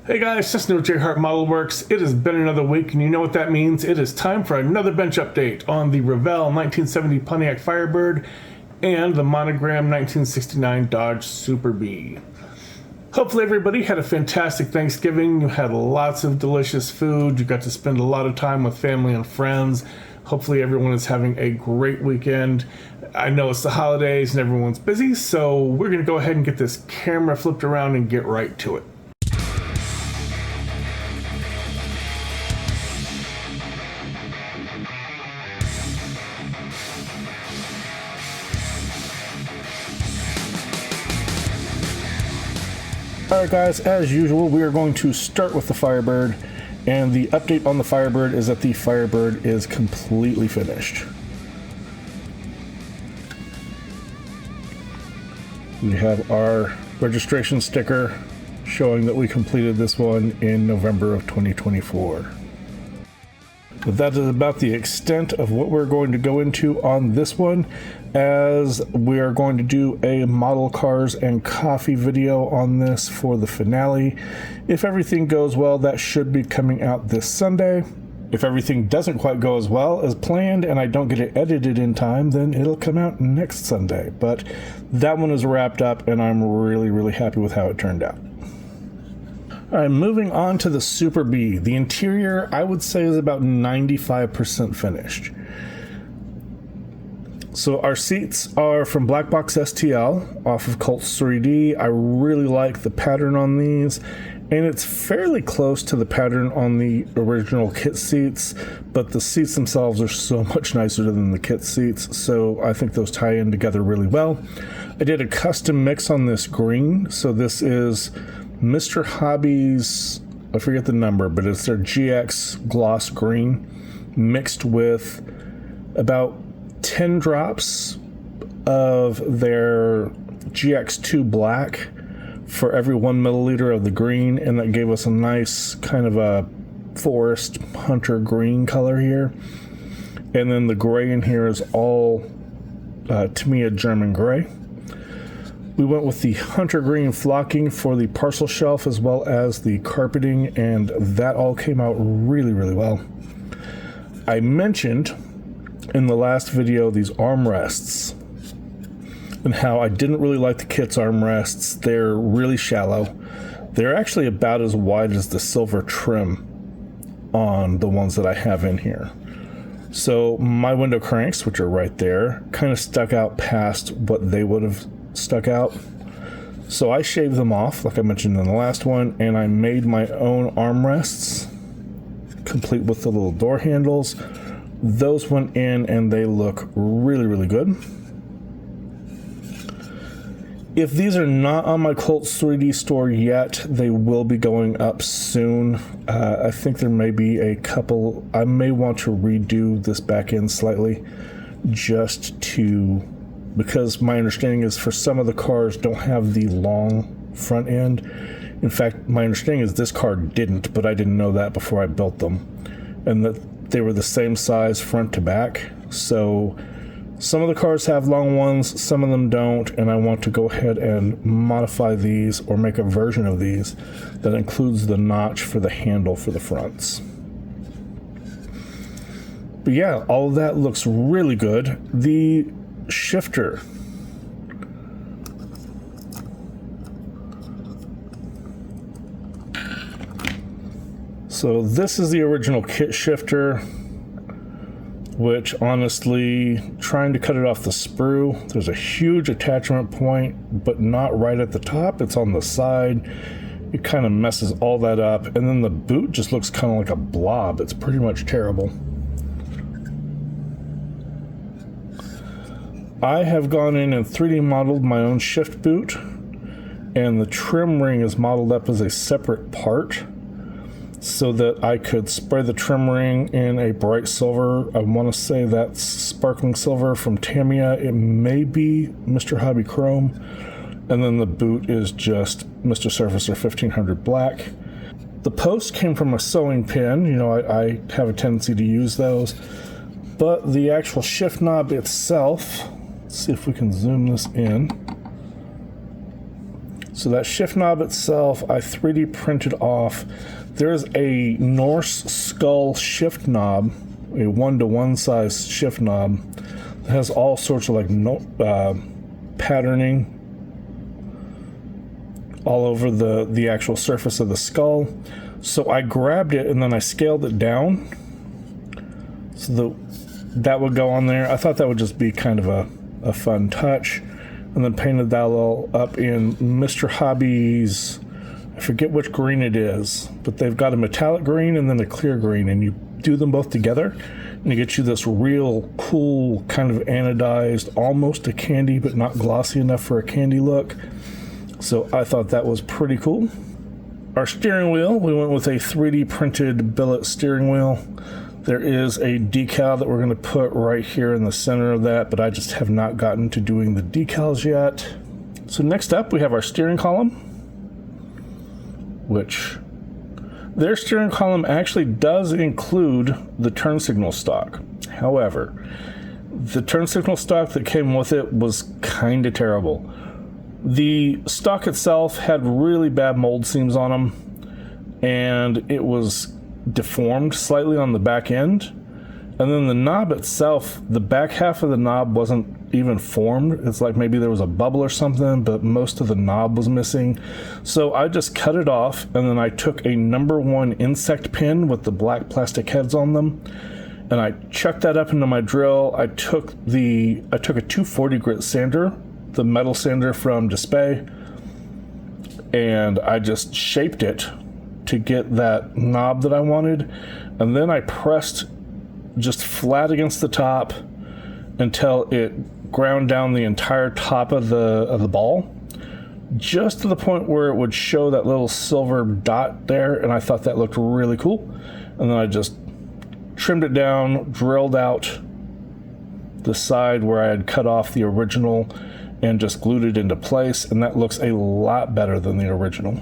Hey guys, Justin with JHart Modelworks. It has been another week, and you know what that means. It is time for another bench update on the Revell 1970 Pontiac Firebird and the Monogram 1969 Dodge Super Bee. Hopefully everybody had a fantastic Thanksgiving. You had lots of delicious food. You got to spend a lot of time with family and friends. Hopefully everyone is having a great weekend. I know it's the holidays and everyone's busy, so we're going to go ahead and get this camera flipped around and get right to it. Alright guys, as usual, we are going to start with the Firebird, and the update on the Firebird is that the Firebird is completely finished. We have our registration sticker showing that we completed this one in November of 2024. But that is about the extent of what we're going to go into on this one, as we are going to do a model cars and coffee video on this for the finale. If everything goes well, that should be coming out this Sunday. If everything doesn't quite go as well as planned and I don't get it edited in time, then it'll come out next Sunday. But that one is wrapped up and I'm really happy with how it turned out. Alright, moving on to the Super Bee. The interior, I would say, is about 95% finished. So our seats are from Black Box STL off of Colts 3D. I really like the pattern on these, and it's fairly close to the pattern on the original kit seats, but the seats themselves are so much nicer than the kit seats, so I think those tie in together really well. I did a custom mix on this green, so this is Mr. Hobbies, I forget the number, but it's their GX gloss green mixed with about 10 drops of their GX2 black for every 1 milliliter of the green, and that gave us a nice kind of a forest hunter green color here. And then the gray in here is all Tamiya German gray. We went with the hunter green flocking for the parcel shelf as well as the carpeting, and that all came out really well. I mentioned in the last video these armrests and how I didn't really like the kit's armrests. They're really shallow. They're actually about as wide as the silver trim on the ones that I have in here. So my window cranks, which are right there, kind of stuck out past what they would have stuck out. So I shaved them off like I mentioned in the last one, and I made my own armrests complete with the little door handles. Those went in and they look really good. If these are not on my Colts 3D store yet, they will be going up soon. I think there may be a couple. I may want to redo this back end slightly because my understanding is for some of the cars don't have the long front end. In fact, my understanding is this car didn't, but I didn't know that before I built them, and that they were the same size front to back. So some of the cars have long ones, some of them don't, and I want to go ahead and modify these or make a version of these that includes the notch for the handle for the fronts. But yeah, all of that looks really good. The shifter. So this is the original kit shifter, which honestly, trying to cut it off the sprue, there's a huge attachment point, but not right at the top, it's on the side. It kind of messes all that up, and then the boot just looks kind of like a blob. It's pretty much terrible. I have gone in and 3D modeled my own shift boot, and the trim ring is modeled up as a separate part so that I could spray the trim ring in a bright silver. I want to say that's sparkling silver from Tamiya. It may be Mr. Hobby Chrome, and then the boot is just Mr. Surfacer 1500 black. The post came from a sewing pin. You know, I have a tendency to use those, but the actual shift knob itself, let's see if we can zoom this in. So that shift knob itself, I 3D printed off. There's a Norse skull shift knob, a 1-to-1 size shift knob that has all sorts of like patterning all over the actual surface of the skull. So I grabbed it and then I scaled it down so that would go on there. I thought that would just be kind of a fun touch. And then painted that all up in Mr. Hobbies. I forget which green it is, but they've got a metallic green and then a clear green, and you do them both together and you get you this real cool kind of anodized, almost a candy but not glossy enough for a candy look. So I thought that was pretty cool. Our steering wheel, we went with a 3D printed billet steering wheel. There is a decal that we're going to put right here in the center of that, but I just have not gotten to doing the decals yet. So next up we have our steering column, which their steering column actually does include the turn signal stock. However, the turn signal stock that came with it was kind of terrible. The stock itself had really bad mold seams on them, and it was deformed slightly on the back end. And then the knob itself, the back half of the knob wasn't even formed. It's like maybe there was a bubble or something, but most of the knob was missing. So I just cut it off, and then I took a #1 insect pin with the black plastic heads on them, and I chucked that up into my drill. I took a 240 grit sander, the metal sander from Display, and I just shaped it to get that knob that I wanted, and then I pressed just flat against the top until it ground down the entire top of the ball, just to the point where it would show that little silver dot there, and I thought that looked really cool. And then I just trimmed it down, drilled out the side where I had cut off the original, and just glued it into place, and that looks a lot better than the original.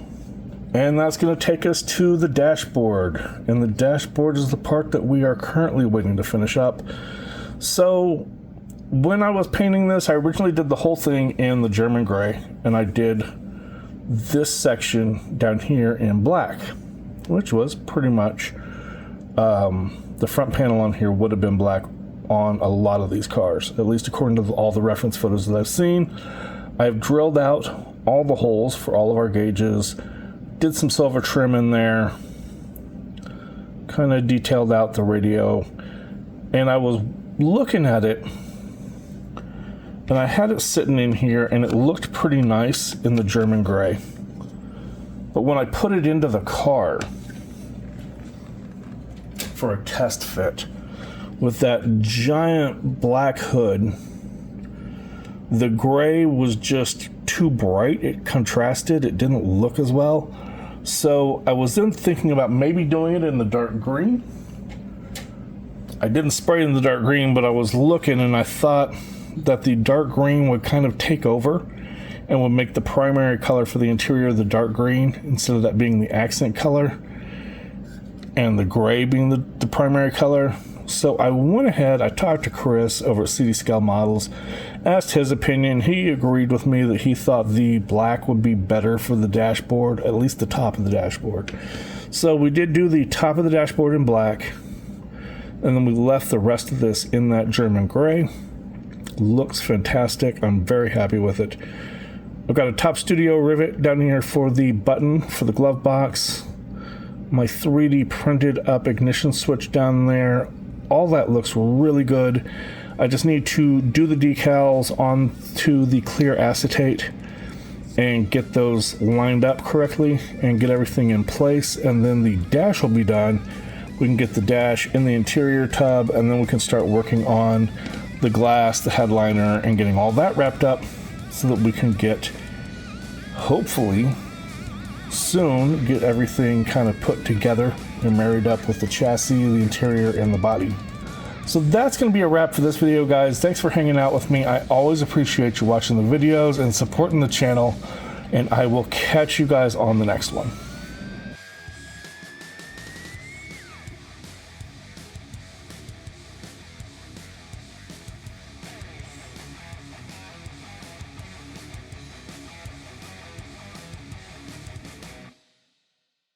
And that's going to take us to the dashboard. And the dashboard is the part that we are currently waiting to finish up. So when I was painting this, I originally did the whole thing in the German gray, and I did this section down here in black, which was pretty much the front panel on here would have been black on a lot of these cars, at least according to all the reference photos that I've seen. I've drilled out all the holes for all of our gauges, did some silver trim in there, kind of detailed out the radio, and I was looking at it, and I had it sitting in here, and it looked pretty nice in the German gray. But when I put it into the car for a test fit with that giant black hood, the gray was just too bright. It contrasted. It didn't look as well. So I was then thinking about maybe doing it in the dark green. I didn't spray it in the dark green, but I was looking, and I thought that the dark green would kind of take over and would make the primary color for the interior the dark green, instead of that being the accent color and the gray being the primary color. So I went ahead, I talked to Chris over at CD Scale Models, asked his opinion. He agreed with me that he thought the black would be better for the dashboard, at least the top of the dashboard. So we did do the top of the dashboard in black, and then we left the rest of this in that German gray. Looks fantastic. I'm very happy with it. I've got a Top Studio rivet down here for the button for the glove box. My 3D printed up ignition switch down there. All that looks really good. I just need to do the decals onto the clear acetate and get those lined up correctly and get everything in place, and then the dash will be done. We can get the dash in the interior tub, and then we can start working on the glass, the headliner, and getting all that wrapped up so that we can get, hopefully soon, get everything kind of put together and married up with the chassis, the interior, and the body. So that's going to be a wrap for this video, guys. Thanks for hanging out with me. I always appreciate you watching the videos and supporting the channel, and I will catch you guys on the next one.